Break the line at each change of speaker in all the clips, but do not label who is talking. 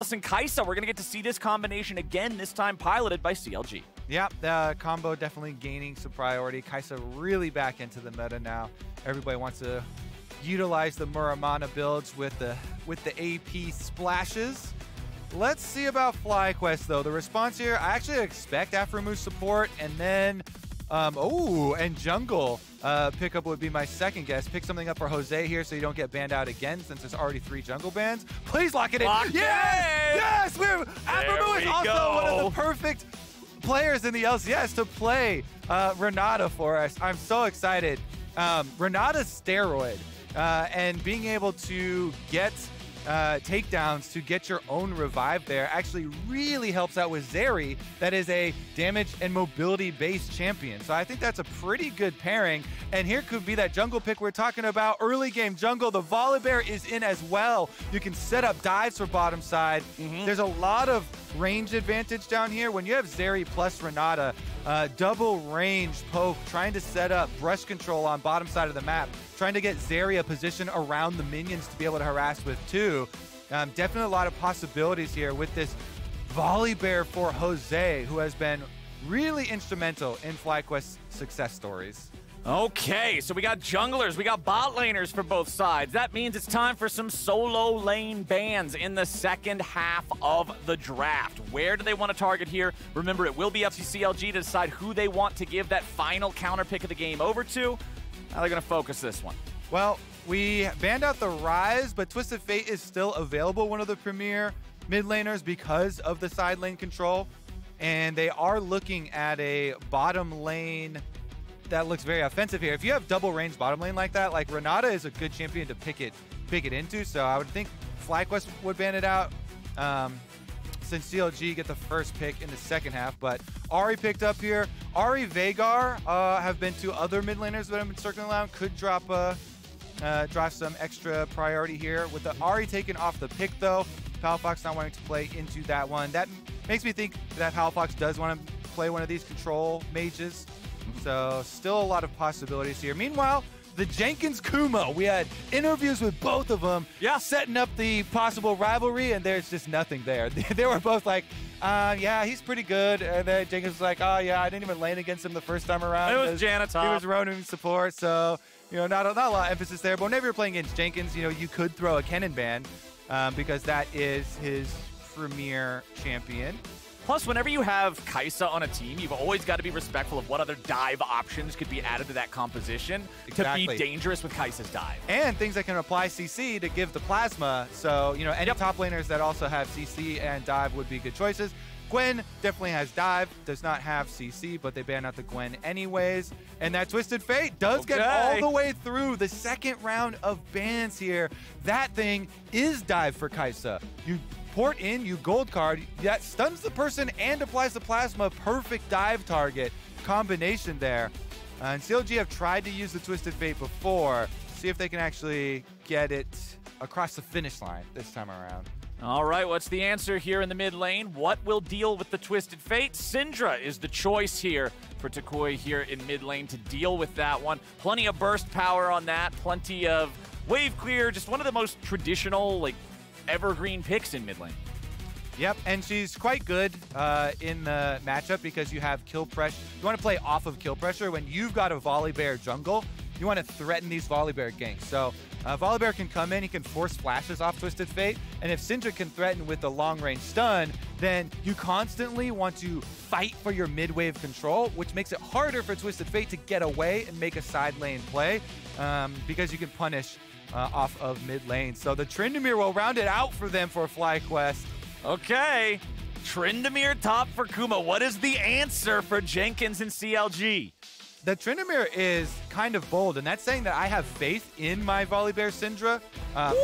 and Kai'Sa, we're going to get to see this combination again, this time piloted by CLG.
Yeah, the combo definitely gaining some priority. Kai'Sa really back into the meta now. Everybody wants to utilize the Muramana builds with the AP splashes. Let's see about FlyQuest though. The response here, I actually expect Aphromoo support, and then and jungle pickup would be my second guess. Pick something up for Jose here so you don't get banned out again, since there's already 3 jungle bans. Please lock it in. Yes! Aphromoo is also one of the perfect players in the LCS to play Renata for us. I'm so excited. Renata's steroid and being able to get takedowns to get your own revive there actually really helps out with Zeri, that is a damage and mobility based champion. So I think that's a pretty good pairing. And here could be that jungle pick we're talking about. Early game jungle, the Volibear is in as well. You can set up dives for bottom side. There's a lot of range advantage down here. When you have Zeri plus Renata, double range poke, trying to set up brush control on bottom side of the map, trying to get Zeri a position around the minions to be able to harass with too. Definitely a lot of possibilities here with this Volibear for Jose, who has been really instrumental in FlyQuest's success stories.
Okay, so we got junglers, we got bot laners for both sides. That means it's time for some solo lane bans in the second half of the draft. Where do they want to target here? Remember, it will be up to CLG to decide who they want to give that final counter pick of the game over to. How they're going to focus this one?
Well, we banned out the Ryze, but Twisted Fate is still available, one of the premier mid laners, because of the side lane control. And they are looking at a bottom lane that looks very offensive here. If you have double range bottom lane like that, like Renata is a good champion to pick it into. So I would think FlyQuest would ban it out since CLG get the first pick in the second half. But Ahri picked up here. Ahri, Veigar have been 2 other mid laners that have been circling around. Could drop some extra priority here. With the Ahri taken off the pick though, Palafox not wanting to play into that one. That makes me think that Palafox does want to play one of these control mages. So still a lot of possibilities here. Meanwhile, the Jenkins Kuma, we had interviews with both of them, setting up the possible rivalry, and there's just nothing there. They were both like, yeah, he's pretty good. And then Jenkins was like, oh yeah, I didn't even lane against him the first time around.
It was Janatop.
He was Ronin support, so not a lot of emphasis there. But whenever you're playing against Jenkins, you could throw a Kennen ban because that is his premier champion.
Plus, whenever you have Kai'Sa on a team, you've always got to be respectful of what other dive options could be added to that composition to be dangerous with Kai'Sa's dive.
And things that can apply CC to give the plasma. So, any top laners that also have CC and dive would be good choices. Gwen definitely has dive, does not have CC, but they ban out the Gwen anyways. And that Twisted Fate does get all the way through the second round of bans here. That thing is dive for Kai'Sa. You port in, you gold card, that stuns the person and applies the plasma. Perfect dive target combination there. And CLG have tried to use the Twisted Fate before. See if they can actually get it across the finish line this time around.
All right, what's the answer here in the mid lane? What will deal with the Twisted Fate? Syndra is the choice here for Toucouille here in mid lane to deal with that one. Plenty of burst power on that, plenty of wave clear, just one of the most traditional, evergreen picks in mid lane.
Yep, and she's quite good in the matchup because you have kill pressure. You want to play off of kill pressure. When you've got a Volibear jungle, you want to threaten these Volibear ganks. So Volibear can come in, he can force flashes off Twisted Fate, and if Syndra can threaten with the long-range stun, then you constantly want to fight for your mid-wave control, which makes it harder for Twisted Fate to get away and make a side lane play because you can punish off of mid lane. So the Tryndamere will round it out for them for FlyQuest.
Okay, Tryndamere top for Kuma. What is the answer for Jenkins and CLG?
The Tryndamere is kind of bold, and that's saying that I have faith in my Volibear Syndra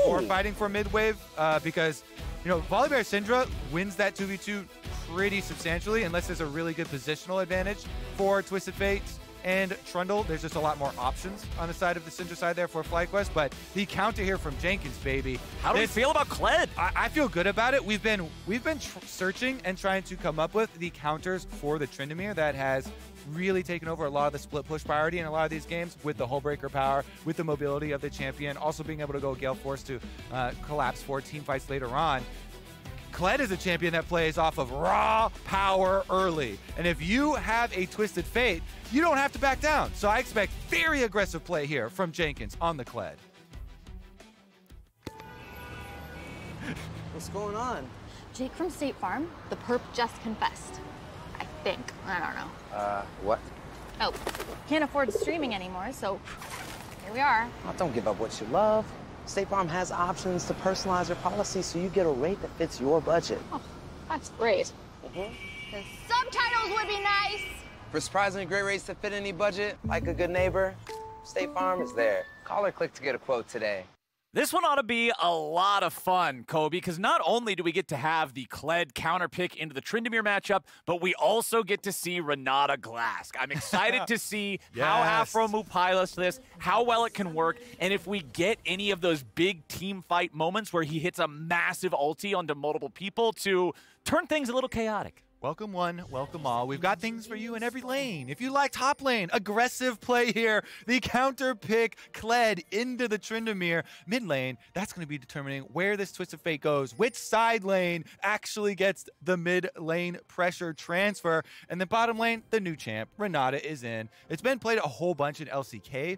for fighting for mid-wave because, Volibear Syndra wins that 2v2 pretty substantially unless there's a really good positional advantage for Twisted Fate and Trundle. There's just a lot more options on the side of the Syndra side there for FlyQuest, but the counter here from Jenkins, baby.
How do we feel about Kled?
I feel good about it. We've been searching and trying to come up with the counters for the Tryndamere that has really taken over a lot of the split push priority in a lot of these games with the Hullbreaker power, with the mobility of the champion, also being able to go Gale Force to collapse for team fights later on. Kled is a champion that plays off of raw power early. And if you have a Twisted Fate, you don't have to back down. So I expect very aggressive play here from Jenkins on the Kled.
What's going on?
Jake from State Farm, the perp just confessed. I think. I don't know.
What?
Oh, can't afford streaming anymore, so here we are.
Oh, don't give up what you love. State Farm has options to personalize your policy so you get a rate that fits your budget.
Oh, that's great. The subtitles would be nice.
For surprisingly great rates that fit any budget, like a good neighbor, State Farm is there. Call or click to get a quote today.
This one ought to be a lot of fun, Kobe, because not only do we get to have the Kled counterpick into the Tryndamere matchup, but we also get to see Renata Glasc. I'm excited to see how Aphromoo pilots this, how well it can work, and if we get any of those big team fight moments where he hits a massive ulti onto multiple people to turn things a little chaotic.
Welcome one, welcome all. We've got things for you in every lane. If you like top lane, aggressive play here. The counter pick Kled into the Tryndamere. Mid lane, that's going to be determining where this Twisted Fate goes, which side lane actually gets the mid lane pressure transfer. And then bottom lane, the new champ, Renata, is in. It's been played a whole bunch in LCK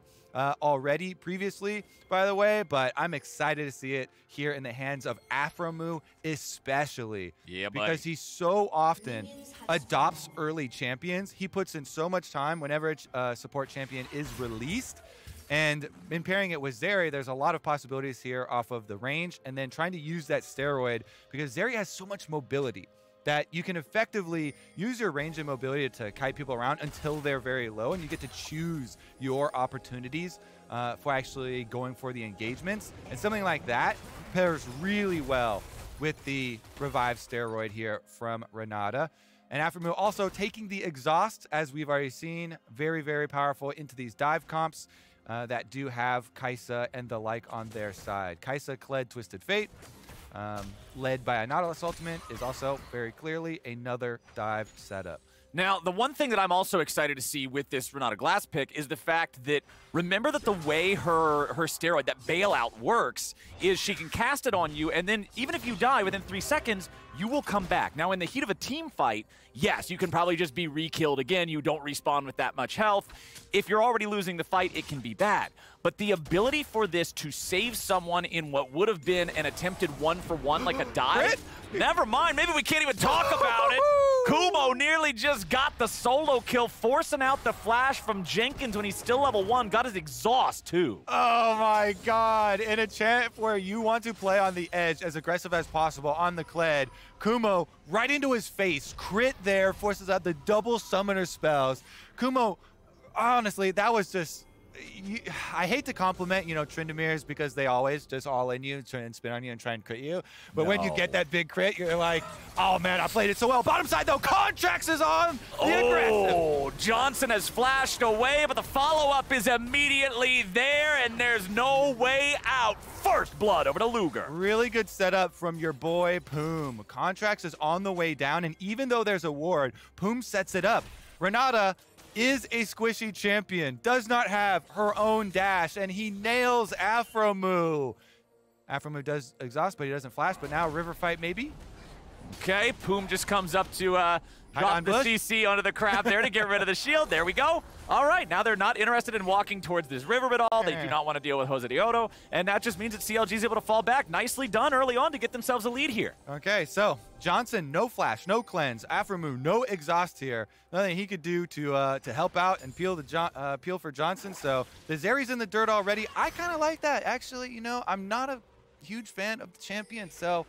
already previously, by the way, but I'm excited to see it here in the hands of Aphromoo especially.
Yeah,
because he so often adopts early champions. He puts in so much time whenever a support champion is released. And in pairing it with Zeri, there's a lot of possibilities here off of the range and then trying to use that steroid because Zeri has so much mobility that you can effectively use your range and mobility to kite people around until they're very low, and you get to choose your opportunities for actually going for the engagements. And something like that pairs really well with the Revive steroid here from Renata. And Aphromoo also taking the exhaust, as we've already seen, very, very powerful into these dive comps that do have Kai'Sa and the like on their side. Kai'Sa, Kled, Twisted Fate. Led by a Nautilus ultimate is also very clearly another dive setup.
Now, the one thing that I'm also excited to see with this Renata Glasc pick is the fact that, remember that the way her steroid, that bailout works, is she can cast it on you, and then even if you die within 3 seconds, you will come back. Now, in the heat of a team fight, yes, you can probably just be re-killed again. You don't respawn with that much health. If you're already losing the fight, it can be bad. But the ability for this to save someone in what would have been an attempted 1-for-1, like a dive, never mind, maybe we can't even talk about it. Kumo nearly just got the solo kill, forcing out the flash from Jenkins when he's still level 1, got his exhaust too.
Oh my god, in a champ where you want to play on the edge as aggressive as possible on the Kled, Kumo right into his face, crit there, forces out the double summoner spells. Kumo, honestly, that was just... I hate to compliment, Tryndameres because they always just all in you, try and spin on you and try and crit you. But when you get that big crit, you're like, oh man, I played it so well. Bottom side though, Contracts is on the aggressive.
Johnson has flashed away, but the follow-up is immediately there, and there's no way out. First blood over to Luger.
Really good setup from your boy Poom. Contracts is on the way down, and even though there's a ward, Poom sets it up. Renata is a squishy champion, does not have her own dash, and he nails Aphromoo. Aphromoo does exhaust, but he doesn't flash, but now river fight maybe?
Okay, Poom just comes up to drop the CC onto the crab there to get rid of the shield. There we go. All right, now they're not interested in walking towards this river at all. They do not want to deal with Jose Deodo, and that just means that CLG is able to fall back. Nicely done early on to get themselves a lead here.
Okay, so Johnson, no flash, no cleanse. Aphromoo, no exhaust here. Nothing he could do to help out and peel for Johnson. So the Zeri's in the dirt already. I kind of like that. Actually, I'm not a huge fan of the champion, so...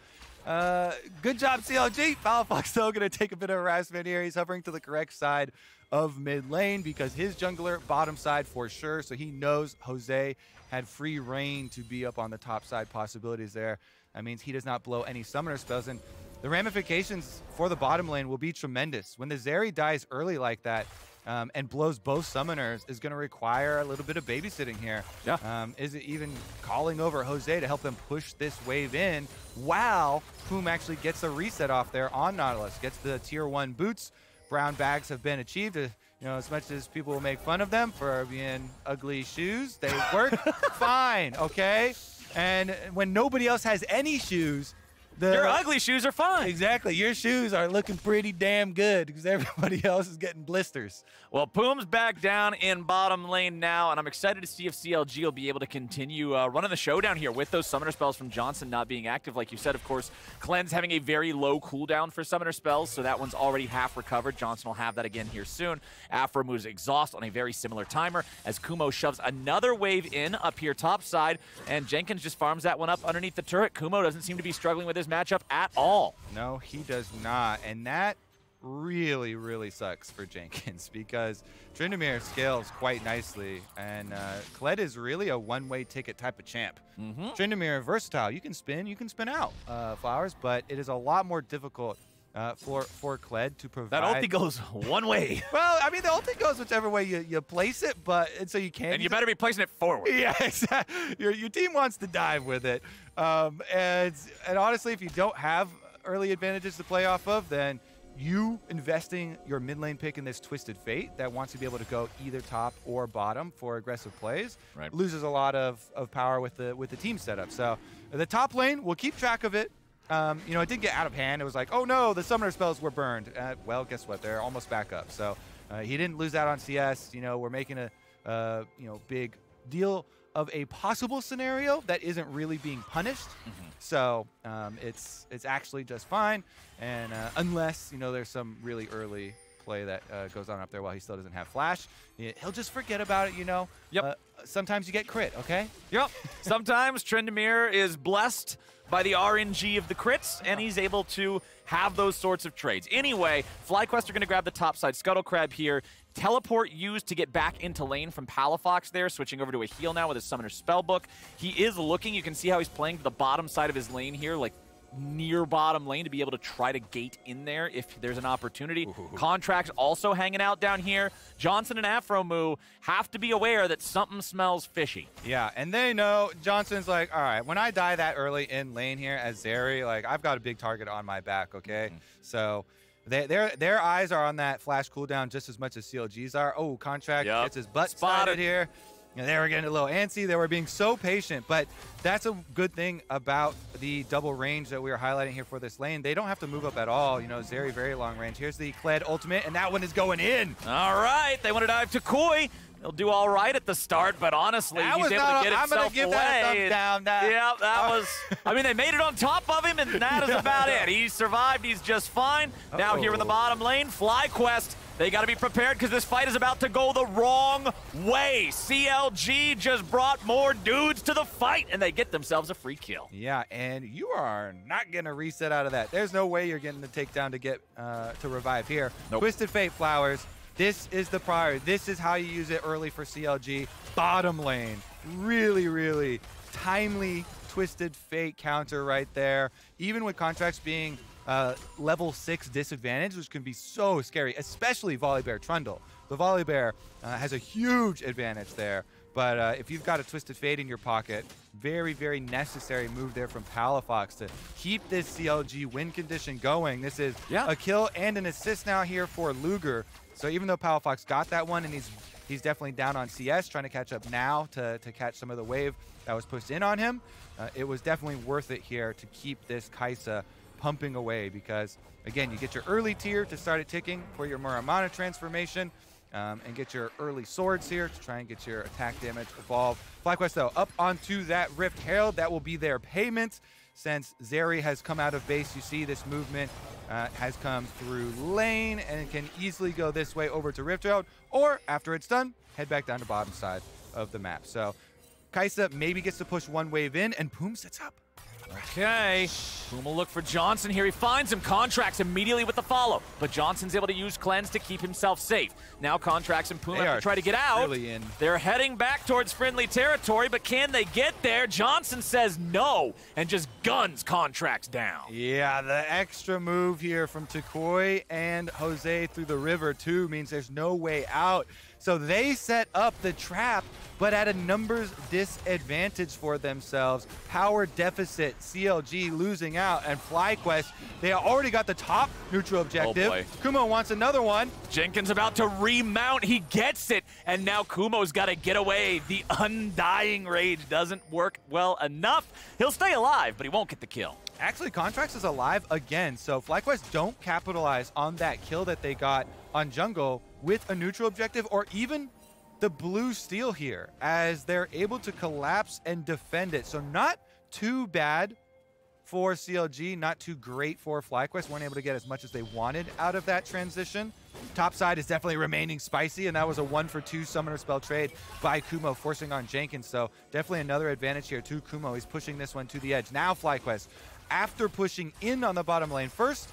good job, CLG. Foulfox, though, going to take a bit of harassment here. He's hovering to the correct side of mid lane because his jungler bottom side for sure. So he knows Jose had free reign to be up on the top side possibilities there. That means he does not blow any summoner spells. And the ramifications for the bottom lane will be tremendous. When the Zeri dies early like that, and blows both summoners is going to require a little bit of babysitting here.
Yeah.
Is it even calling over Jose to help them push this wave in while Poom actually gets a reset off there on Nautilus, gets the tier 1 boots. Brown bags have been achieved. As much as people will make fun of them for being ugly shoes, they work fine, okay? And when nobody else has any shoes,
Your ugly shoes are fine.
Exactly. Your shoes are looking pretty damn good because everybody else is getting blisters.
Well, Poom's back down in bottom lane now, and I'm excited to see if CLG will be able to continue running the showdown here with those summoner spells from Johnson not being active. Like you said, of course, Cleanse having a very low cooldown for summoner spells, so that one's already half recovered. Johnson will have that again here soon. Afro moves Exhaust on a very similar timer as Kumo shoves another wave in up here top side, and Jenkins just farms that one up underneath the turret. Kumo doesn't seem to be struggling with his matchup at all.
No, he does not, and that really, really sucks for Jenkins because Tryndamere scales quite nicely, and Kled is really a one-way ticket type of champ. Tryndamere versatile. You can spin out Flowers, but it is a lot more difficult for Kled to provide.
That ulti goes one way.
Well, I mean, the ulti goes whichever way you place it, and so you can't.
And you better be placing it forward.
Yeah, exactly. Your team wants to dive with it. And honestly, if you don't have early advantages to play off of, then you investing your mid lane pick in this Twisted Fate that wants to be able to go either top or bottom for aggressive plays loses a lot of power with the team setup. So the top lane, we'll keep track of it. You know, it did get out of hand. It was like, oh no, the summoner spells were burned. Well, guess what? They're almost back up. So he didn't lose out on CS. You know, we're making a big deal of a possible scenario that isn't really being punished. So it's actually just fine. And unless, you know, there's some really early play that goes on up there while he still doesn't have flash, he'll just forget about it, you know. Sometimes you get crit, okay?
Sometimes Tryndamere is blessed by the RNG of the crits, and he's able to have those sorts of trades. Anyway, FlyQuest are going to grab the top side. Scuttle Crab here. Teleport used to get back into lane from Palafox there, switching over to a heal now with his Summoner Spellbook. He is looking. You can see how he's playing to the bottom side of his lane here, like near bottom lane, to be able to try to gate in there if there's an opportunity. Contracts also hanging out down here. Johnson and Afromoo have to be aware that something smells fishy.
Yeah, and they know. Johnson's like, all right, when I die that early in lane here as Zeri, like, I've got a big target on my back, okay? So their eyes are on that flash cooldown just as much as CLG's are. Oh, Contract gets his butt spotted here. And they were getting a little antsy. They were being so patient, but that's a good thing about the double range that we were highlighting here for this lane. They don't have to move up at all. You know, Zeri, very long range. Here's the Kled ultimate, and that one is going in.
All right, they want to dive to Koi. He'll do all right at the start, but honestly, he's able to get himself
I'm going to give that a thumbs down.
That was, I mean, they made it on top of him, and that is about it. He survived. He's just fine. Now here in the bottom lane, FlyQuest. They got to be prepared because this fight is about to go the wrong way. CLG just brought more dudes to the fight, and they get themselves a free kill.
Yeah, and you are not going to reset out of that. There's no way you're getting the takedown to get to revive here.
Nope.
Twisted Fate Flowers. This is the priority. This is how you use it early for CLG. Bottom lane. Really, really timely Twisted Fate counter right there. Even with contracts being level 6 disadvantage, which can be so scary, especially Volibear Trundle. The Volibear has a huge advantage there, but if you've got a Twisted Fate in your pocket, very, very necessary move there from Palafox to keep this CLG win condition going. This is a kill and an assist now here for Luger. So even though Palafox got that one, and he's definitely down on CS, trying to catch up now to catch some of the wave that was pushed in on him, it was definitely worth it here to keep this Kai'Sa pumping away because, again, you get your early tier to start it ticking for your Muramana transformation and get your early swords here to try and get your attack damage evolve. FlyQuest, though, up onto that Rift Herald. That will be their payment. Since Zeri has come out of base, you see this movement has come through lane and it can easily go this way over to Rift Herald, or after it's done, head back down to bottom side of the map. So Kai'Sa maybe gets to push one wave in, and Poom sits up.
Okay, Poom will look for Johnson here. He finds him, Contracts immediately with the follow, but Johnson's able to use Cleanse to keep himself safe. Now Contracts and Poom have to try to get out.
Really
They're heading back towards friendly territory, but can they get there? Johnson says no, and just guns Contracts down.
Yeah, the extra move here from Tukoi and Jose through the river too means there's no way out. So they set up the trap, but at a numbers disadvantage for themselves. Power deficit, CLG losing out, and FlyQuest, they already got the top neutral objective.
Oh boy.
Kumo wants another one.
Jenkins about to remount, he gets it, and now Kumo's got to get away. The Undying Rage doesn't work well enough. He'll stay alive, but he won't get the kill.
Actually, Contracts is alive again, so FlyQuest don't capitalize on that kill that they got on jungle with a neutral objective or even the blue steal here, as they're able to collapse and defend it. So not too bad for CLG, not too great for FlyQuest. Weren't able to get as much as they wanted out of that transition. Top side is definitely remaining spicy, and that was a 1-for-2 summoner spell trade by Kumo, forcing on Jenkins. So definitely another advantage here to Kumo. He's pushing this one to the edge. Now FlyQuest, after pushing in on the bottom lane first,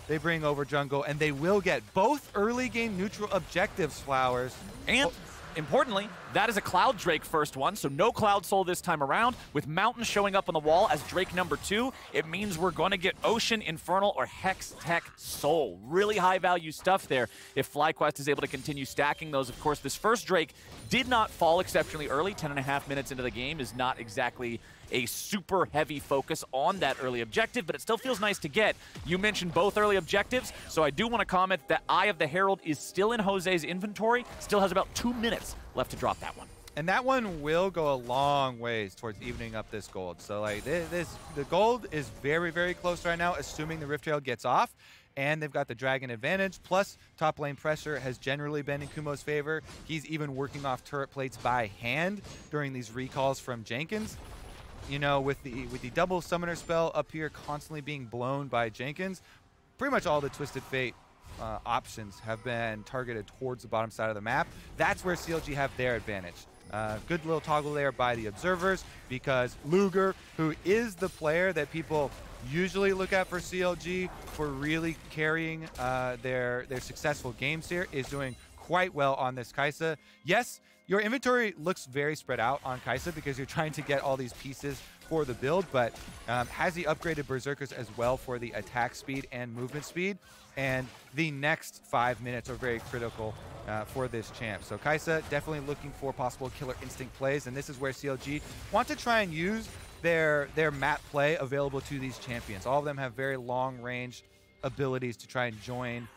they bring over jungle, and they will get both early game neutral objectives, Flowers.
And importantly, that is a Cloud Drake first one, so no Cloud Soul this time around. With Mountain showing up on the wall as Drake number 2, it means we're going to get Ocean, Infernal, or Hex Tech Soul. Really high value stuff there if FlyQuest is able to continue stacking those. Of course, this first Drake did not fall exceptionally early. 10.5 minutes into the game is not exactly a super heavy focus on that early objective, but it still feels nice to get. You mentioned both early objectives, so I do want to comment that Eye of the Herald is still in Jose's inventory, still has about 2 minutes left to drop that one.
And that one will go a long ways towards evening up this gold. So like the gold is very, very close right now, assuming the Rift Herald gets off. And they've got the Dragon advantage, plus top lane pressure has generally been in Kumo's favor. He's even working off turret plates by hand during these recalls from Jenkins. You know, with the double summoner spell up here constantly being blown by Jenkins, pretty much all the Twisted Fate options have been targeted towards the bottom side of the map. That's where CLG have their advantage. Good little toggle there by the observers, because Luger, who is the player that people usually look at for CLG for really carrying their successful games here, is doing quite well on this Kai'Sa. Yes, your inventory looks very spread out on Kai'Sa because you're trying to get all these pieces for the build, but has he upgraded Berserkers as well for the attack speed and movement speed? And the next 5 minutes are very critical for this champ. So Kai'Sa definitely looking for possible killer instinct plays, and this is where CLG want to try and use their map play available to these champions. All of them have very long range abilities to try and join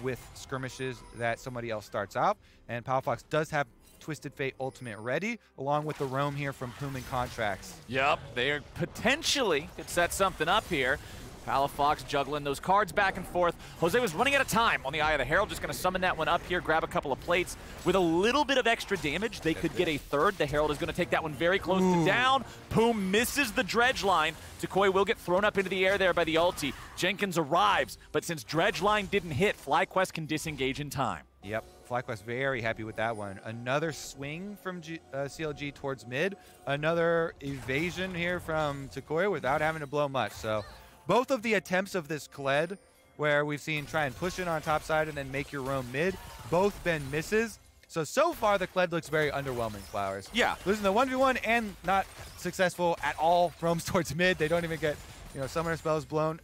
with skirmishes that somebody else starts out, and Palafox does have Twisted Fate Ultimate ready, along with the roam here from Poom and Contracts.
Yep, they potentially could set something up here. Palafox juggling those cards back and forth. Jose was running out of time on the Eye of the Herald, just going to summon that one up here, grab a couple of plates. With a little bit of extra damage, they could get a third. The Herald is going to take that one very close to down. Poom misses the dredge line. Takoi will get thrown up into the air there by the ulti. Jenkins arrives, but since dredge line didn't hit, FlyQuest can disengage in time.
Yep, FlyQuest very happy with that one. Another swing from CLG towards mid. Another evasion here from Takoi without having to blow much. So both of the attempts of this Kled, where we've seen try and push in on top side and then make your roam mid, both been misses. So far the Kled looks very underwhelming, Flowers.
Yeah.
Losing the 1v1 and not successful at all. Roams towards mid. They don't even get, summoner spells blown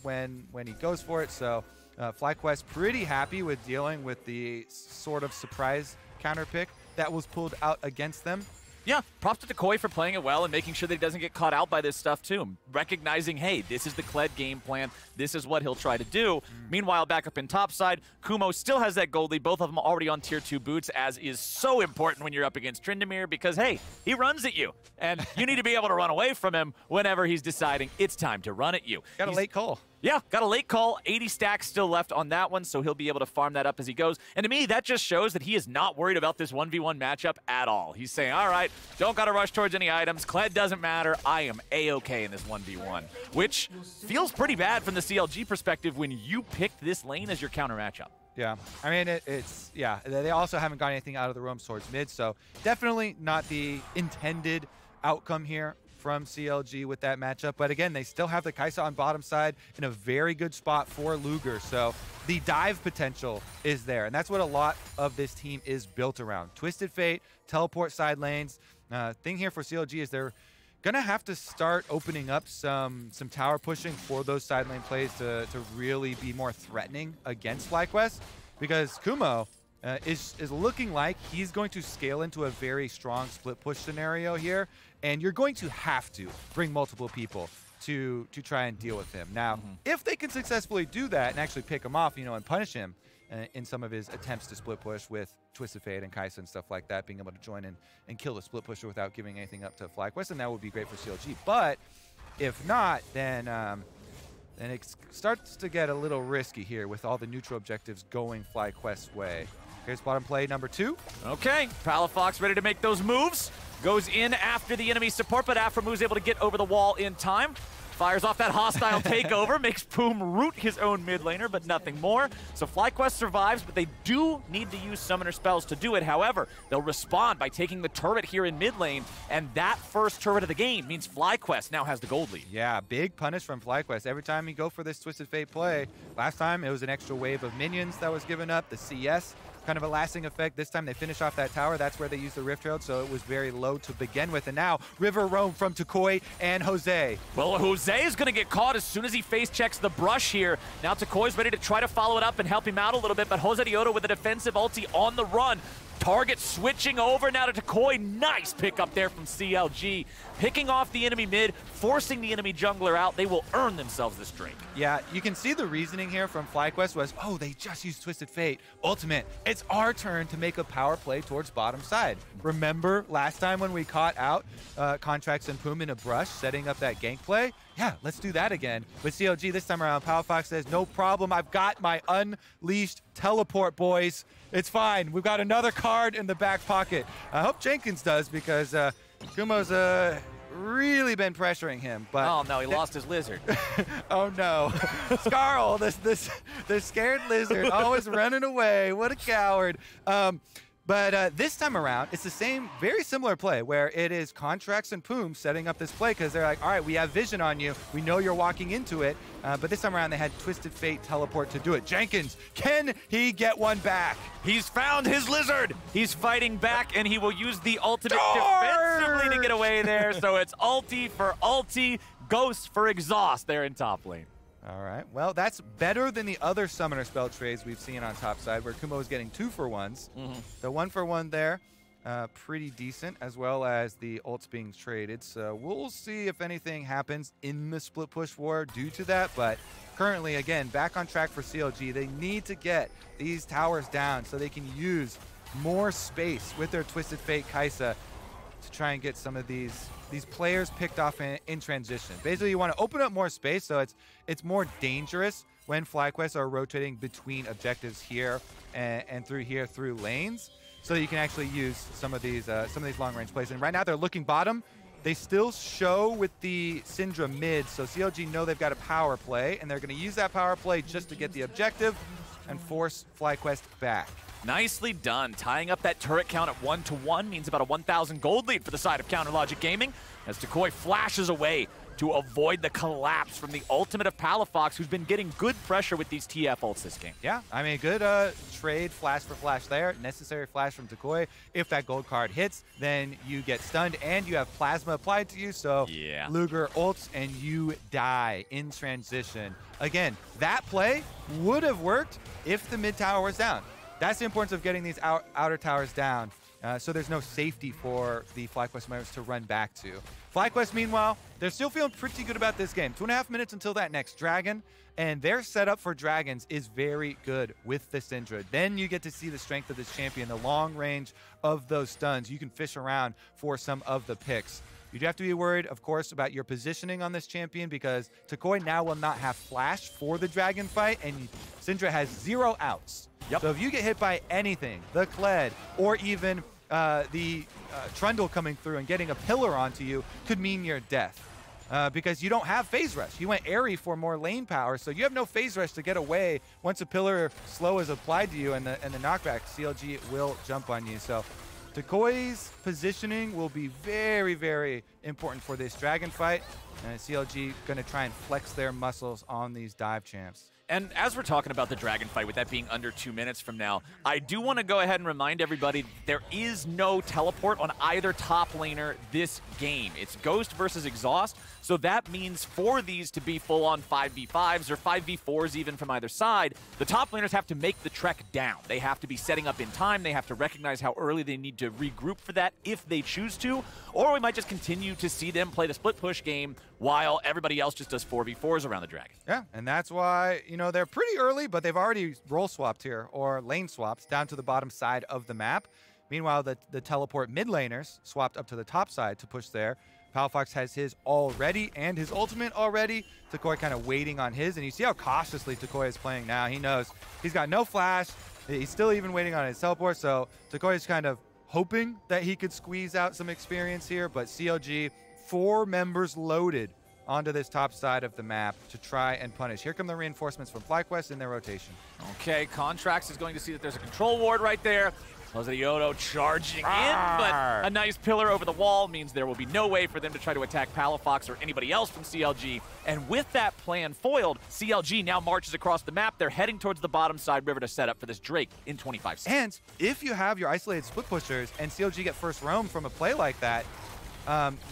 when he goes for it. So FlyQuest pretty happy with dealing with the sort of surprise counter pick that was pulled out against them.
Yeah, props to Takoi for playing it well and making sure that he doesn't get caught out by this stuff too. Recognizing, hey, this is the Kled game plan. This is what he'll try to do. Meanwhile, back up in topside, Kumo still has that gold lead. Both of them already on tier 2 boots, as is so important when you're up against Tryndamere because, hey, he runs at you. And you need to be able to run away from him whenever he's deciding it's time to run at you.
Got a late call.
Yeah, got a late call. 80 stacks still left on that one, so he'll be able to farm that up as he goes. And to me, that just shows that he is not worried about this 1v1 matchup at all. He's saying, all right, don't got to rush towards any items. Kled doesn't matter. I am A-okay in this 1v1, which feels pretty bad from the CLG perspective when you picked this lane as your counter matchup.
Yeah, I mean, yeah, they also haven't got anything out of the roam towards mid, so definitely not the intended outcome here from CLG with that matchup. But again, they still have the Kai'Sa on bottom side in a very good spot for Luger. So the dive potential is there. And that's what a lot of this team is built around. Twisted Fate, teleport side lanes. Thing here for CLG is they're going to have to start opening up some tower pushing for those side lane plays to really be more threatening against FlyQuest. Because Kumo is looking like he's going to scale into a very strong split push scenario here. And you're going to have to bring multiple people to try and deal with him. Now, if they can successfully do that and actually pick him off, and punish him in some of his attempts to split push with Twisted Fate and Kai'Sa and stuff like that, being able to join in and kill the split pusher without giving anything up to FlyQuest, and that would be great for CLG. But If not, then it starts to get a little risky here with all the neutral objectives going FlyQuest's way. Here's bottom play number 2.
Okay, Palafox ready to make those moves. Goes in after the enemy support, but Aphromoo is able to get over the wall in time. Fires off that hostile takeover, makes Poom root his own mid laner, but nothing more. So FlyQuest survives, but they do need to use summoner spells to do it. However, they'll respond by taking the turret here in mid lane, and that first turret of the game means FlyQuest now has the gold lead.
Yeah, big punish from FlyQuest. Every time you go for this Twisted Fate play, last time it was an extra wave of minions that was given up, the CS, kind of a lasting effect. This time they finish off that tower. That's where they use the Rift Herald, so it was very low to begin with. And now River Roam from Toucouille and Jose.
Well, Jose is going to get caught as soon as he face checks the brush here. Now Toucouille's ready to try to follow it up and help him out a little bit, but Jose Dioto with a defensive ulti on the run. Target switching over now to Toucouille. Nice pick up there from CLG. Picking off the enemy mid, forcing the enemy jungler out. They will earn themselves this drink.
Yeah, you can see the reasoning here from FlyQuest was, oh, they just used Twisted Fate. Ultimate, it's our turn to make a power play towards bottom side. Remember last time when we caught out Contracts and Poom in a brush, setting up that gank play? Yeah, let's do that again. With CLG this time around, Palafox says, no problem, I've got my unleashed teleport, boys. It's fine. We've got another card in the back pocket. I hope Jenkins does, because Kumo's really been pressuring him. But
oh no, he lost his lizard.
Oh no. Scarl, this scared lizard, always running away. What a coward. But this time around, it's the same, very similar play where it is Contracts and Poom setting up this play because they're like, all right, we have vision on you. We know you're walking into it. But this time around, they had Twisted Fate teleport to do it. Jenkins, can he get one back?
He's found his lizard. He's fighting back, and he will use the ultimate defensively to get away there. So it's ulti for ulti, ghost for exhaust there in top lane.
All right, well, that's better than the other summoner spell trades we've seen on top side where Kumo is getting 2-for-1s. The 1-for-1 there, pretty decent, as well as the ults being traded. So we'll see if anything happens in the split push war due to that. But currently, again, back on track for CLG. They need to get these towers down so they can use more space with their Twisted Fate Kai'Sa to try and get some of these players picked off in transition. Basically, you want to open up more space so it's more dangerous when FlyQuest are rotating between objectives here and through lanes, so that you can actually use some of these long-range plays. And right now they're looking bottom. They still show with the Syndra mid, so CLG know they've got a power play, and they're going to use that power play just to get the objective and force FlyQuest back.
Nicely done. Tying up that turret count at 1-to-1 means about a 1,000 gold lead for the side of Counter Logic Gaming, as Toucouille flashes away to avoid the collapse from the ultimate of Palafox, who's been getting good pressure with these TF ults this game.
Yeah, I mean, good trade flash for flash there. Necessary flash from Toucouille. If that gold card hits, then you get stunned and you have plasma applied to you, so
yeah.
Luger ults and you die in transition. Again, that play would have worked if the mid tower was down. That's the importance of getting these outer towers down, so there's no safety for the FlyQuest members to run back to. FlyQuest, meanwhile, they're still feeling pretty good about this game. 2.5 minutes until that next dragon, and their setup for dragons is very good with the Syndra. Then you get to see the strength of this champion, the long range of those stuns. You can fish around for some of the picks. You do have to be worried, of course, about your positioning on this champion, because Toucouille now will not have flash for the dragon fight, and Syndra has 0 outs.
Yep.
So if you get hit by anything, the Kled, or even the Trundle coming through and getting a pillar onto you, could mean your death. Because you don't have phase rush. You went Airy for more lane power, so you have no phase rush to get away. Once a pillar slow is applied to you and the knockback, CLG will jump on you. So Toucouille's positioning will be very, very important for this dragon fight. And CLG going to try and flex their muscles on these dive champs.
And as we're talking about the dragon fight, with that being under 2 minutes from now, I do want to go ahead and remind everybody there is no teleport on either top laner this game. It's Ghost versus Exhaust, so that means for these to be full-on 5v5s or 5v4s even from either side, the top laners have to make the trek down. They have to be setting up in time, they have to recognize how early they need to regroup for that if they choose to, or we might just continue to see them play the split push game while everybody else just does 4v4s around the dragon.
Yeah, and that's why, you know, they're pretty early, but they've already role swapped here, or lane swaps, down to the bottom side of the map. Meanwhile, the teleport mid laners swapped up to the top side to push there. Palafox has his already and his ultimate already. Toucouille kind of waiting on his, and you see how cautiously Toucouille is playing now. He knows he's got no flash. He's still even waiting on his teleport, so Toucouille is kind of hoping that he could squeeze out some experience here, but CLG, 4 members loaded onto this top side of the map to try and punish. Here come the reinforcements from FlyQuest in their rotation.
Okay, Contrax is going to see that there's a control ward right there. Lozadioto charging in, but a nice pillar over the wall means there will be no way for them to try to attack Palafox or anybody else from CLG. And with that plan foiled, CLG now marches across the map. They're heading towards the bottom side river to set up for this Drake in 25 seconds.
And if you have your isolated split pushers and CLG get first roam from a play like that,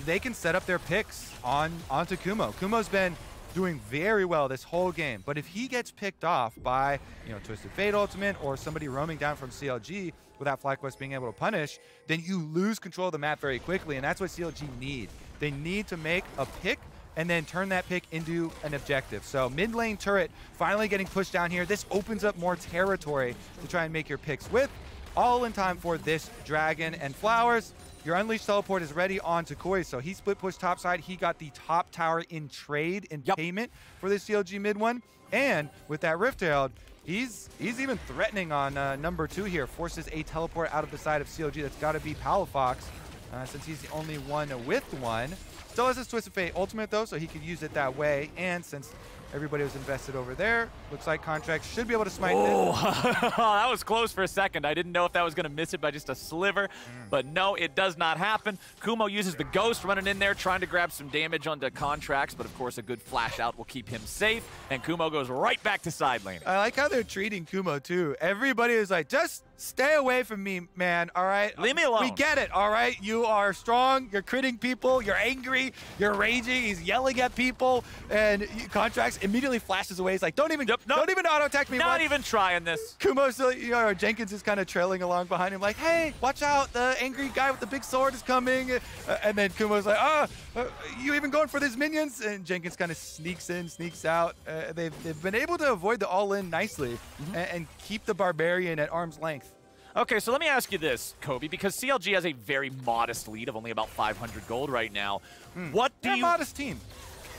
they can set up their picks onto Kumo. Kumo's been doing very well this whole game, but if he gets picked off by, Twisted Fate ultimate or somebody roaming down from CLG without FlyQuest being able to punish, then you lose control of the map very quickly, and that's what CLG need. They need to make a pick and then turn that pick into an objective. So mid lane turret finally getting pushed down here. This opens up more territory to try and make your picks with, all in time for this dragon and flowers. Your Unleashed teleport is ready on Toucouille, so he split push topside. He got the top tower in trade in payment for this CLG mid one. And with that Rift Herald, he's even threatening on number 2 here. Forces a teleport out of the side of CLG. That's got to be Palafox, since he's the only one with one. Still has his Twisted Fate ultimate, though, so he could use it that way. And since everybody was invested over there, looks like Contract should be able to smite this.
That was close for a second. I didn't know if that was going to miss it by just a sliver, but no, it does not happen. Kumo uses the Ghost running in there, trying to grab some damage onto Contracts, but of course a good flash out will keep him safe, and Kumo goes right back to side laning.
I like how they're treating Kumo, too. Everybody is like, just stay away from me, man, all right?
Leave me alone.
We get it, all right? You are strong, you're critting people, you're angry, you're raging, he's yelling at people, and Contracts immediately flashes away. He's like, don't even auto-attack me.
Not even trying this.
Kumo's, Jenkins is kind of trailing along behind him like, hey, watch out, the angry guy with the big sword is coming. And then Kumo's like, you even going for these minions? And Jenkins kind of sneaks in, sneaks out. They've been able to avoid the all-in nicely and keep the Barbarian at arm's length.
Okay, so let me ask you this, Kobe, because CLG has a very modest lead of only about 500 gold right now. What do you...
modest team.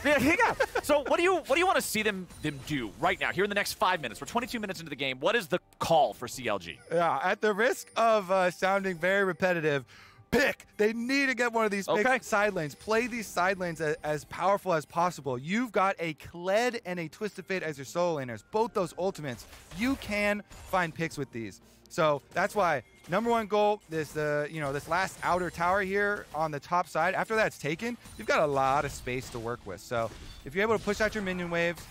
Yeah. So what do you want to see them do right now, here in the next 5 minutes? We're 22 minutes into the game. What is the call for CLG?
Yeah, at the risk of sounding very repetitive, pick. They need to get one of these big side lanes. Play these side lanes as powerful as possible. You've got a Kled and a Twisted Fate as your solo laners. Both those ultimates. You can find picks with these. So that's why number 1 goal is this last outer tower here on the top side. After that's taken, you've got a lot of space to work with. So if you're able to push out your minion waves,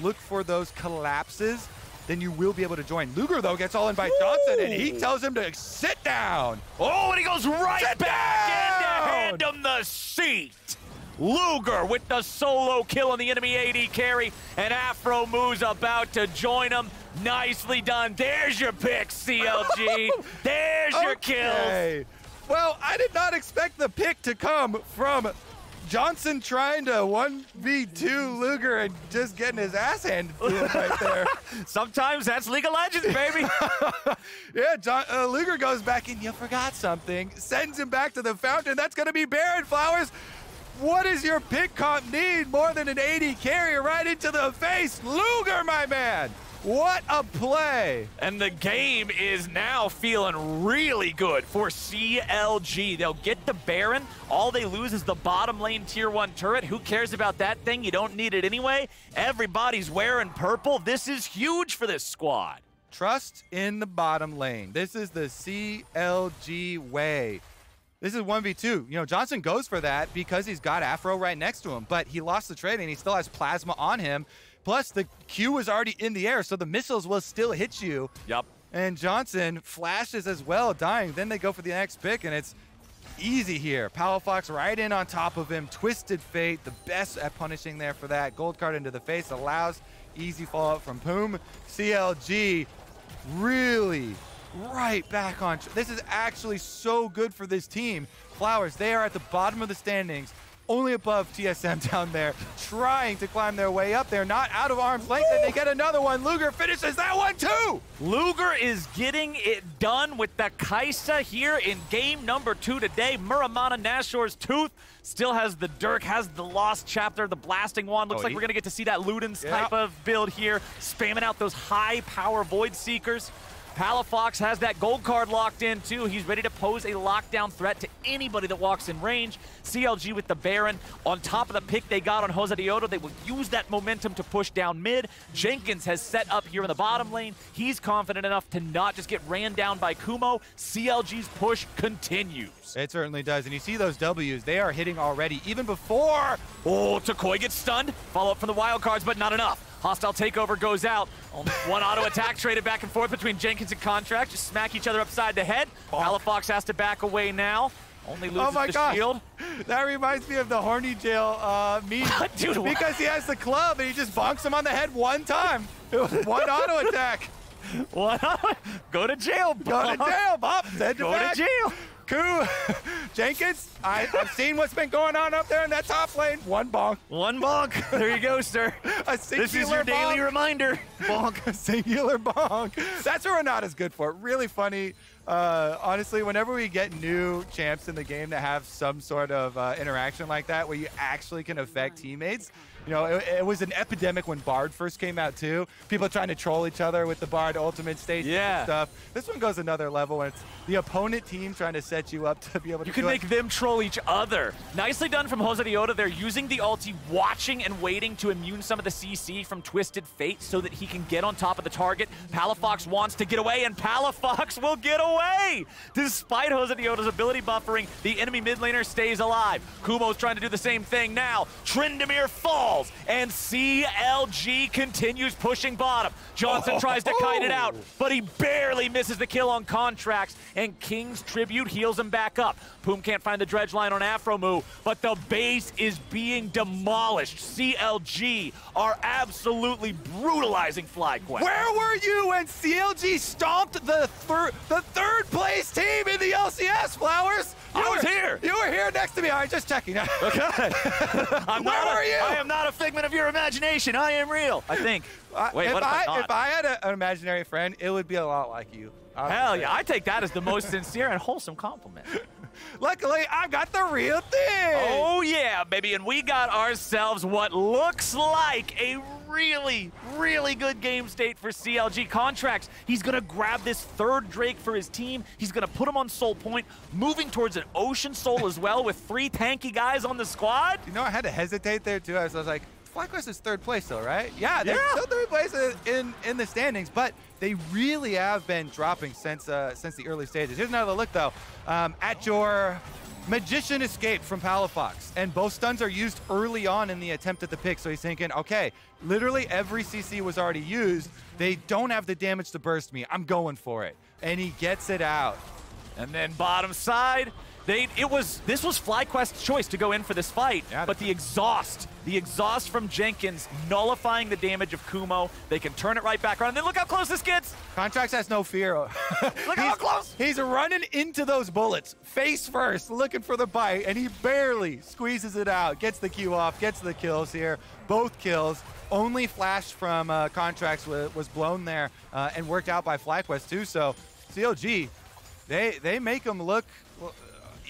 look for those collapses, then you will be able to join. Luger, though, gets all in by Johnson, and he tells him to sit down.
Oh, and he goes right back in to hand him the seat. Luger with the solo kill on the enemy AD carry, and Afro Moo's about to join him. Nicely done. There's your pick, CLG. There's your kill.
Well, I did not expect the pick to come from Johnson trying to 1v2 Luger and just getting his ass handed to him right there.
Sometimes that's League of Legends, baby.
Yeah, Luger goes back in. You forgot something. Sends him back to the fountain. That's going to be Baron Flowers. What does your pick comp need more than an AD carrier right into the face? Luger, my man. What a play.
And the game is now feeling really good for CLG. They'll get the Baron. All they lose is the bottom lane tier 1 turret. Who cares about that thing? You don't need it anyway. Everybody's wearing purple. This is huge for this squad.
Trust in the bottom lane. This is the CLG way. This is 1v2. Johnson goes for that because he's got Afro right next to him, but he lost the trade and he still has Plasma on him. Plus, the Q was already in the air, so the missiles will still hit you.
Yep.
And Johnson flashes as well, dying. Then they go for the next pick, and it's easy here. Palafox right in on top of him. Twisted Fate, the best at punishing there for that. Gold card into the face allows easy fallout from Poom. CLG really right back on. This is actually so good for this team. Flowers, they are at the bottom of the standings. only above TSM down there, trying to climb their way up there, not out of arm's length, and they get another one. Luger finishes that one too!
Luger is getting it done with the Kai'Sa here in game number 2 today. Muramana Nashor's Tooth still has the Dirk, has the Lost Chapter, the Blasting Wand. Looks like we're going to get to see that Ludens type of build here, spamming out those high-power Void Seekers. Palafox has that gold card locked in too. He's ready to pose a lockdown threat to anybody that walks in range. CLG with the Baron. On top of the pick they got on Jose Dioto, they will use that momentum to push down mid. Jenkins has set up here in the bottom lane. He's confident enough to not just get ran down by Kumo. CLG's push continues.
It certainly does, and you see those W's, they are hitting already, even before.
Oh, Takoi gets stunned. Follow up from the wild cards, but not enough. Hostile takeover goes out. Only one auto attack traded back and forth between Jenkins and Contract. Just smack each other upside the head. Palafox has to back away now. Only loses the shield.
That reminds me of the Horny Jail meme.
Dude,
because he has the club and he just bonks him on the head one time. One auto attack.
Go to jail, Bob.
Go to jail, Bob.
Go to jail.
Jenkins, I've seen what's been going on up there in that top lane. One bonk.
One bonk. There you go, sir. This is your daily reminder. Bonk.
A singular bonk. That's what Renata's good for. Really funny. Honestly, whenever we get new champs in the game that have some sort of interaction like that, where you actually can affect teammates, you know, it was an epidemic when Bard first came out too. People trying to troll each other with the Bard ultimate stage and stuff. This one goes another level when it's the opponent team trying to set you up to be able to.
You can make them troll each other. Nicely done from Jose Dioto. They're using the ulti, watching and waiting to immune some of the CC from Twisted Fate so that he can get on top of the target. Palafox wants to get away, and Palafox will get away! Despite Jose Dioto's ability buffering, the enemy mid laner stays alive. Kumo's trying to do the same thing now. Tryndamere falls, and CLG continues pushing bottom. Johnson tries to kite it out, but he barely misses the kill on Contracts, and King's Tribute heals him back up. Poom can't find the dredge line on Afromu, but the base is being demolished. CLG are absolutely brutalizing FlyQuest.
Where were you when CLG stomped the third place team in the LCS, Flowers?
I was here.
You were here next to me. All right, just checking.
Okay. Where were you? I am not a figment of your imagination. I am real, I think. Wait,
if
what
if I had an imaginary friend, it would be a lot like you.
Hell yeah, I take that as the most sincere and wholesome compliment.
Luckily, I got the real thing.
Oh yeah, baby, and we got ourselves what looks like a really, really good game state for CLG. Contracts, he's gonna grab this third Drake for his team. He's gonna put him on Soul Point, moving towards an Ocean Soul as well with 3 tanky guys on the squad.
You know, I had to hesitate there too. I was like, FlyQuest is third place though, right? Yeah, they're still third place in the standings, but they really have been dropping since the early stages. Here's another look though. At your Magician escaped from Palafox, and both stuns are used early on in the attempt at the pick, so he's thinking, okay, literally every CC was already used. They don't have the damage to burst me. I'm going for it. And he gets it out.
And then bottom side, this was FlyQuest's choice to go in for this fight, but the exhaust from Jenkins nullifying the damage of Kumo. They can turn it right back around. And then look how close this gets.
Contracts has no fear.
Look how close.
He's running into those bullets, face first, looking for the bite, and he barely squeezes it out, gets the Q off, gets the kills here. Both kills. Only flash from Contracts was blown there and worked out by FlyQuest too. So CLG, they make them look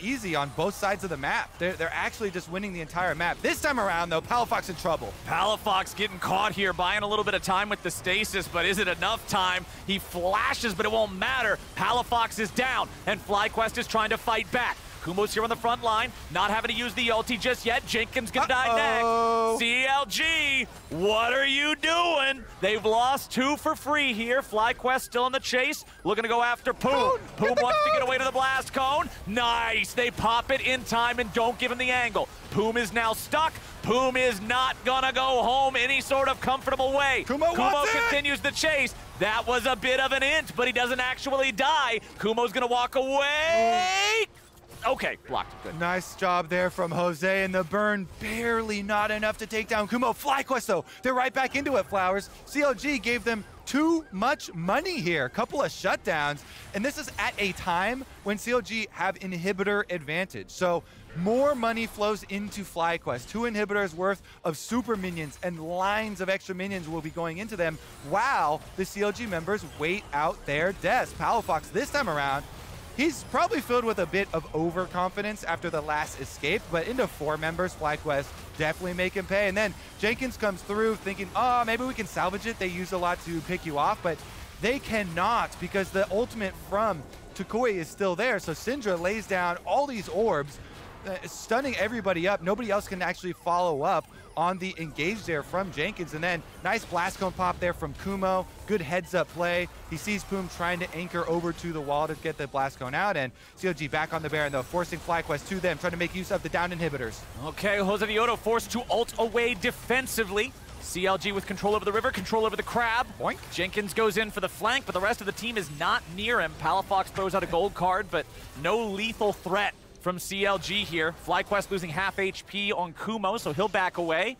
easy on both sides of the map. They're actually just winning the entire map. This time around, though, Palafox in trouble.
Palafox getting caught here, buying a little bit of time with the stasis, but is it enough time? He flashes, but it won't matter. Palafox is down, and FlyQuest is trying to fight back. Kumo's here on the front line, not having to use the ulti just yet. Jenkins gonna die next. CLG, what are you doing? They've lost 2 for free here. FlyQuest still in the chase, looking to go after Poom. Poom wants to get away to the blast cone. Nice, they pop it in time and don't give him the angle. Poom is now stuck. Poom is not gonna go home any sort of comfortable way.
Kumo
continues the chase. That was a bit of an int, but he doesn't actually die. Kumo's gonna walk away. Okay, blocked. Good.
Nice job there from Jose, and the burn barely not enough to take down Kumo. FlyQuest, though, they're right back into it, Flowers. CLG gave them too much money here. A couple of shutdowns, and this is at a time when CLG have inhibitor advantage. So more money flows into FlyQuest. 2 inhibitors worth of super minions and lines of extra minions will be going into them while the CLG members wait out their deaths. Palafox this time around, he's probably filled with a bit of overconfidence after the last escape, but into 4 members, FlyQuest definitely make him pay. And then Jenkins comes through thinking, oh, maybe we can salvage it. They use a lot to pick you off, but they cannot because the ultimate from Tukoi is still there. So Syndra lays down all these orbs, stunning everybody up. Nobody else can actually follow up on the engage there from Jenkins. And then nice blast cone pop there from Kumo. Good heads up play. He sees Poom trying to anchor over to the wall to get the blast cone out. And CLG back on the Baron though, forcing FlyQuest to them, trying to make use of the down inhibitors.
Okay, Jose Dioto forced to ult away defensively. CLG with control over the river, control over the crab.
Boink.
Jenkins goes in for the flank, but the rest of the team is not near him. Palafox throws out a gold card, but no lethal threat from CLG here. FlyQuest losing half HP on Kumo, so he'll back away.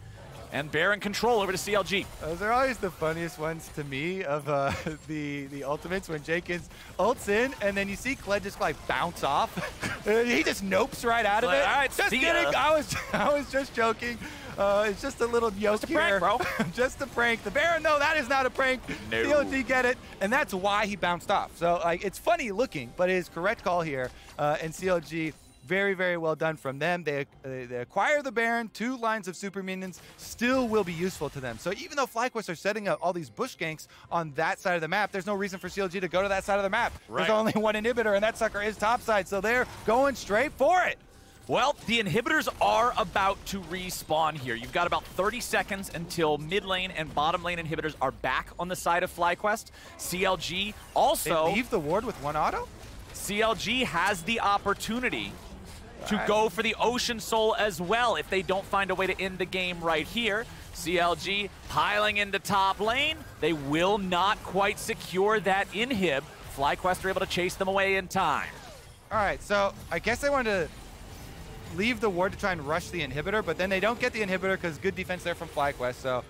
And Baron control over to CLG.
Those are always the funniest ones to me of the ultimates when Jenkins ults in and then you see Kled just like bounce off. He just nopes right out of it.
All right,
just kidding. I was just joking. It's just a little yoke
just a prank,
here.
bro.
Just a prank. The Baron, no, that is not a prank.
No.
CLG get it, and that's why he bounced off. So like, it's funny looking, but it is correct call here. And CLG, very, very well done from them. They acquire the Baron, 2 lines of super minions still will be useful to them. So even though FlyQuest are setting up all these bush ganks on that side of the map, there's no reason for CLG to go to that side of the map.
Right.
There's only 1 inhibitor, and that sucker is topside, so they're going straight for it.
Well, the inhibitors are about to respawn here. You've got about 30 seconds until mid lane and bottom lane inhibitors are back on the side of FlyQuest. CLG also...
They leave the ward with 1 auto?
CLG has the opportunity to go for the Ocean Soul as well if they don't find a way to end the game right here. CLG piling into top lane. They will not quite secure that inhib. FlyQuest are able to chase them away in time.
All right, so I guess they wanted to leave the ward to try and rush the inhibitor, but then they don't get the inhibitor because good defense there from FlyQuest, so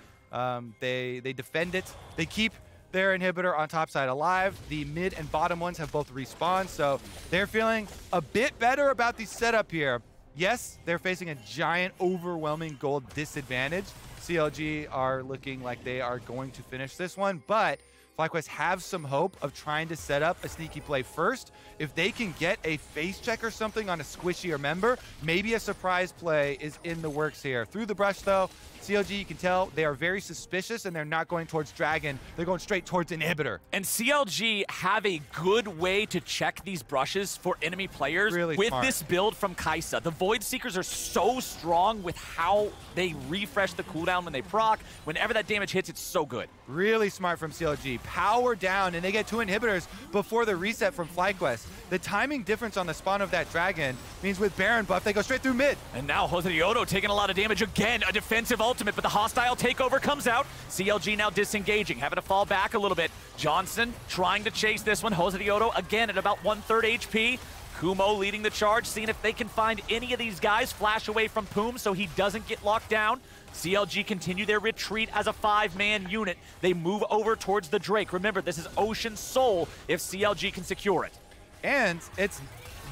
they defend it. They keep their inhibitor on top side alive. The mid and bottom ones have both respawned, so they're feeling a bit better about the setup here. Yes, they're facing a giant, overwhelming gold disadvantage. CLG are looking like they are going to finish this one, but FlyQuest have some hope of trying to set up a sneaky play first. If they can get a face check or something on a squishier member, maybe a surprise play is in the works here. Through the brush though, CLG, you can tell they are very suspicious and they're not going towards Dragon. They're going straight towards Inhibitor.
And CLG have a good way to check these brushes for enemy players
Really
with
smart.
this build from Kai'Sa. The Void Seekers are so strong with how they refresh the cooldown when they proc. Whenever that damage hits, it's so good.
Really smart from CLG. Power down, and they get 2 inhibitors before the reset from FlyQuest. The timing difference on the spawn of that Dragon means with Baron buff, they go straight through mid.
And now Jose Dioto taking a lot of damage again. A defensive ultimate, but the hostile takeover comes out. CLG now disengaging, having to fall back a little bit. Johnson trying to chase this one. Jose Dioto again at about 1/3 HP. Kumo leading the charge, seeing if they can find any of these guys. Flash away from Poom so he doesn't get locked down. CLG continue their retreat as a 5-man unit. They move over towards the Drake. Remember, this is Ocean Soul if CLG can secure it.
And it's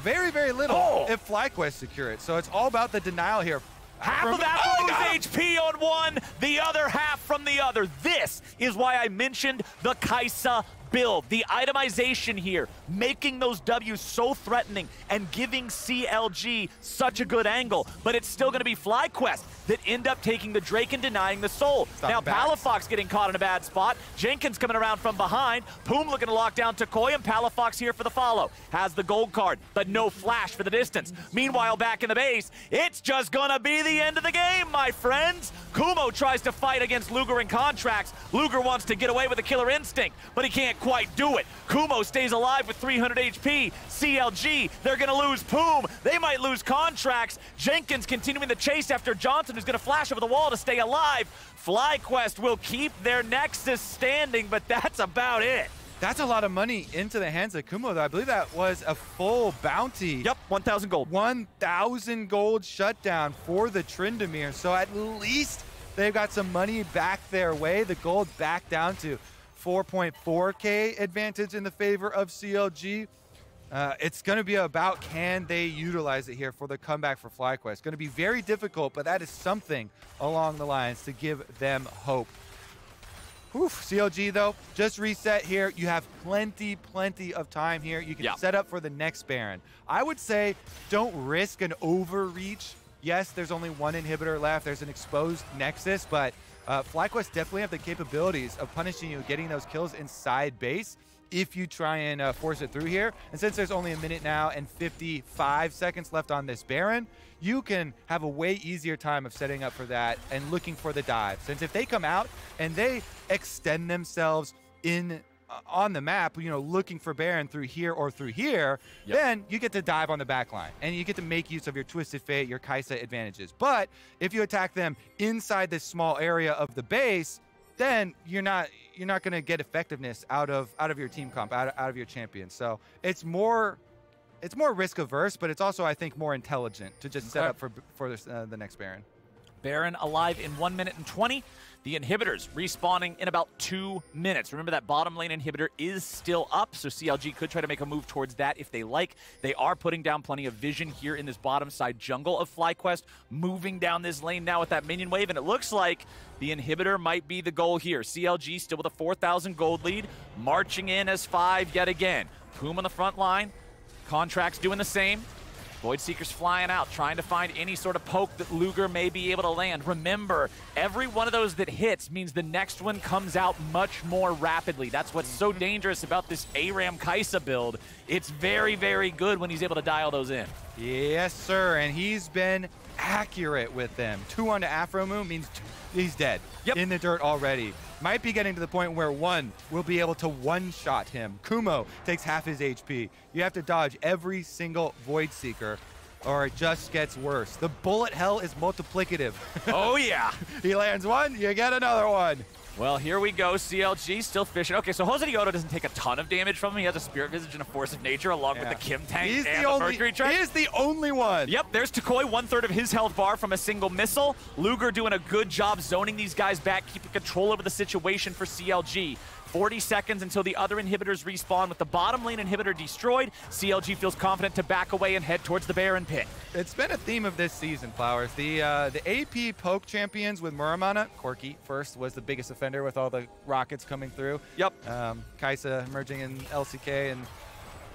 very, very little if FlyQuest secure it. So it's all about the denial here.
Half of that HP on one, the other half from the other. This is why I mentioned the Kai'Sa build. The itemization here, making those W's so threatening and giving CLG such a good angle. But it's still going to be FlyQuest that end up taking the Drake and denying the soul. Now Palafox getting caught in a bad spot. Jenkins coming around from behind. Poom looking to lock down Tukoi, and Palafox here for the follow. Has the gold card, but no flash for the distance. Meanwhile, back in the base, it's just going to be the end of the game, my friends. Kumo tries to fight against Luger in contracts. Luger wants to get away with a killer instinct, but he can't quite do it. Kumo stays alive with 300 HP. CLG, they're going to lose Poom. They might lose contracts. Jenkins continuing the chase after Johnson, who's going to flash over the wall to stay alive. FlyQuest will keep their Nexus standing, but that's about it.
That's a lot of money into the hands of Kumo, though. I believe that was a full bounty.
Yep, 1,000 gold.
1,000 gold shutdown for the Tryndamere. So at least they've got some money back their way. The gold back down to 4.4K advantage in the favor of CLG. It's going to be about can they utilize it here for the comeback for FlyQuest. Going to be very difficult, but that is something along the lines to give them hope. CLG, though, just reset here. You have plenty of time here. You can set up for the next Baron. I would say don't risk an overreach. Yes, there's only one inhibitor left. There's an exposed Nexus, but FlyQuest definitely have the capabilities of punishing you, getting those kills inside base if you try and force it through here. And since there's only a minute now and 55 seconds left on this Baron, you can have a way easier time of setting up for that and looking for the dive. Since if they come out and they extend themselves in on the map, you know, looking for Baron through here or through here, then you get to dive on the back line and you get to make use of your Twisted Fate, your Kai'Sa advantages. But if you attack them inside this small area of the base, then you're not going to get effectiveness out of your team comp, out of your champion. So it's more risk averse, but it's also, I think, more intelligent to just set up for this, the next Baron.
Baron alive in 1 minute and 20. The inhibitors respawning in about 2 minutes. Remember that bottom lane inhibitor is still up, so CLG could try to make a move towards that if they like. They are putting down plenty of vision here in this bottom side jungle of FlyQuest, moving down this lane now with that minion wave, and it looks like the inhibitor might be the goal here. CLG still with a 4,000 gold lead, marching in as 5 yet again. Poom on the front line, Contract's doing the same. Voidseeker's flying out, trying to find any sort of poke that Luger may be able to land. Remember, every one of those that hits means the next one comes out much more rapidly. That's what's so dangerous about this ARAM Kai'Sa build. It's very, very good when he's able to dial those in.
Yes, sir, and he's been accurate with them. 2 onto Afro Moon means he's dead in the dirt already. Might be getting to the point where 1 will be able to one-shot him. Kumo takes half his HP. You have to dodge every single Voidseeker or it just gets worse. The bullet hell is multiplicative.
Oh, yeah.
He lands 1, you get another 1.
Well, here we go. CLG still fishing. Okay, so Jose Dioto doesn't take a ton of damage from him. He has a Spirit Visage and a Force of Nature along with the Kim Tank and the Mercury Trap.
He is the only one.
Yep, there's Tukoi, 1/3 of his health bar from a single missile. Luger doing a good job zoning these guys back, keeping control over the situation for CLG. 40 seconds until the other inhibitors respawn. With the bottom lane inhibitor destroyed, CLG feels confident to back away and head towards the Baron pit.
It's been a theme of this season, Flowers. The AP poke champions with Muramana, Corki first was the biggest offender with all the rockets coming through.
Yep.
Kai'Sa emerging in LCK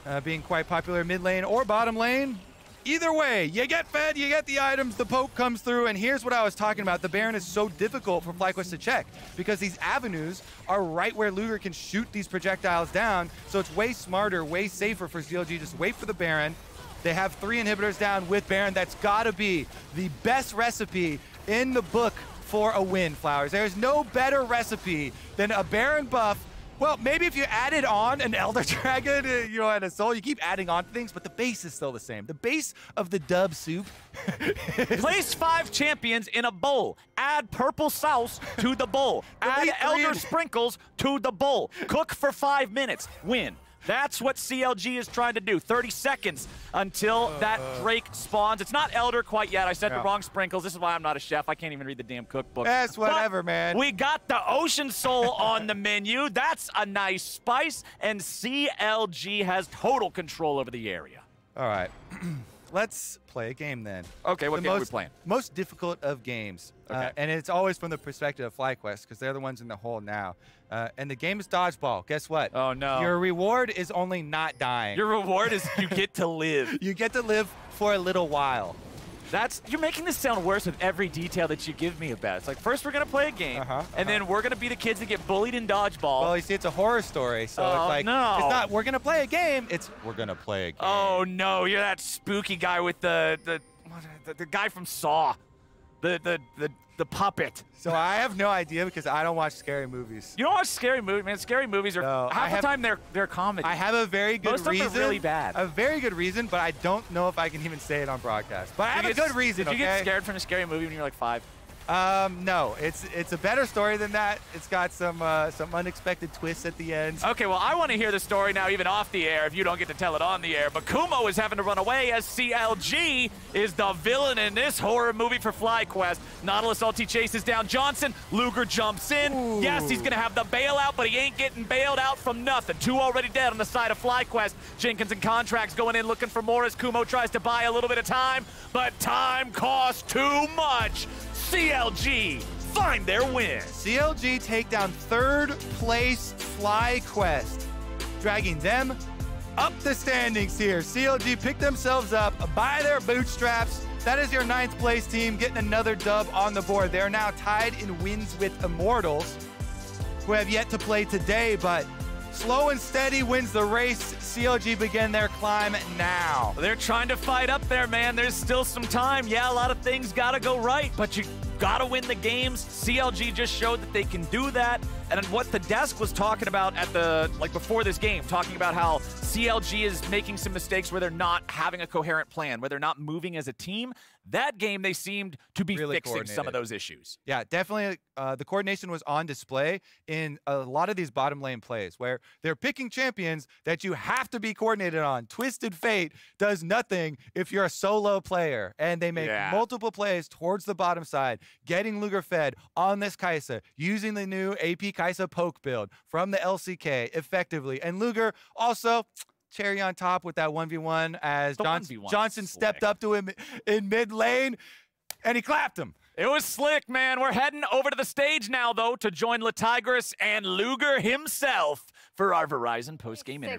and being quite popular mid lane or bottom lane. Either way, you get fed, you get the items, the poke comes through, and here's what I was talking about. The Baron is so difficult for FlyQuest to check because these avenues are right where Luger can shoot these projectiles down, so it's way smarter, way safer for CLG. Just wait for the Baron. They have 3 inhibitors down with Baron. That's gotta be the best recipe in the book for a win, Flowers. There's no better recipe than a Baron buff. Well, maybe if you added on an Elder Dragon, you know, and a Soul, you keep adding on things, but the base is still the same. The base of the dub soup.
Place 5 champions in a bowl. Add purple sauce to the bowl. Add Elder Sprinkles to the bowl. Cook for 5 minutes. Win. That's what CLG is trying to do. 30 seconds until that Drake spawns. It's not Elder quite yet. I said the wrong sprinkles. This is why I'm not a chef. I can't even read the damn cookbook.
That's whatever,
but
man.
We got the Ocean Soul on the menu. That's a nice spice. And CLG has total control over the area.
All right. Let's play a game then.
Okay, what game are we playing?
Most difficult of games.
Okay.
And it's always from the perspective of FlyQuest because they're the ones in the hole now. And the game is dodgeball. Guess what?
Oh, no.
Your reward is only not dying.
Your reward is you get to live.
You get to live for a little while.
You're making this sound worse with every detail that you give me about it. It's like, first we're going to play a game, and then we're going to be the kids that get bullied in dodgeball.
Well, you see, it's a horror story, so it's like, it's not, we're going to play a game, it's, we're going to play a game.
Oh, no, you're that spooky guy with the guy from Saw, the puppet.
So I have no idea because I don't watch scary movies.
You don't watch scary movies, man. Scary movies are half the time they're comedy.
I have a very good reason.
Most of them are really bad.
A very good reason, but I don't know if I can even say it on broadcast. But I have a good reason.
Did you get scared from a scary movie when you were like 5?
No, it's a better story than that. It's got some unexpected twists at the end.
Okay, well, I want to hear the story now, even off the air, if you don't get to tell it on the air. But Kumo is having to run away as CLG is the villain in this horror movie for FlyQuest. Nautilus ulti chases down Johnson. Luger jumps in.
Ooh.
Yes, he's going to have the bailout, but he ain't getting bailed out from nothing. 2 already dead on the side of FlyQuest. Jenkins and Contracts going in looking for more as Kumo tries to buy a little bit of time, but time costs too much. CLG find their win.
CLG take down 3rd place FlyQuest, dragging them up the standings here. CLG pick themselves up by their bootstraps. That is your 9th place team getting another dub on the board. They're now tied in wins with Immortals, who have yet to play today, but slow and steady wins the race. CLG begin their climb now.
They're trying to fight up there, man. There's still some time. Yeah, a lot of things gotta go right, but you gotta win the games. CLG just showed that they can do that. And what the desk was talking about at the, before this game, talking about how CLG is making some mistakes where they're not having a coherent plan, where they're not moving as a team. That game, they seemed to be
Really
fixing some of those issues.
Yeah, definitely. The coordination was on display in a lot of these bottom lane plays where they're picking champions that you have to be coordinated on. Twisted Fate does nothing if you're a solo player, and they make multiple plays towards the bottom side, getting Luger fed on this Kai'Sa, using the new AP Kai'Sa poke build from the LCK effectively. And Luger also cherry on top with that 1v1 as Johnson stepped up to him in mid lane and he clapped him.
It was slick, man. We're heading over to the stage now, though, to join LaTigris and Luger himself for our Verizon post-game interview.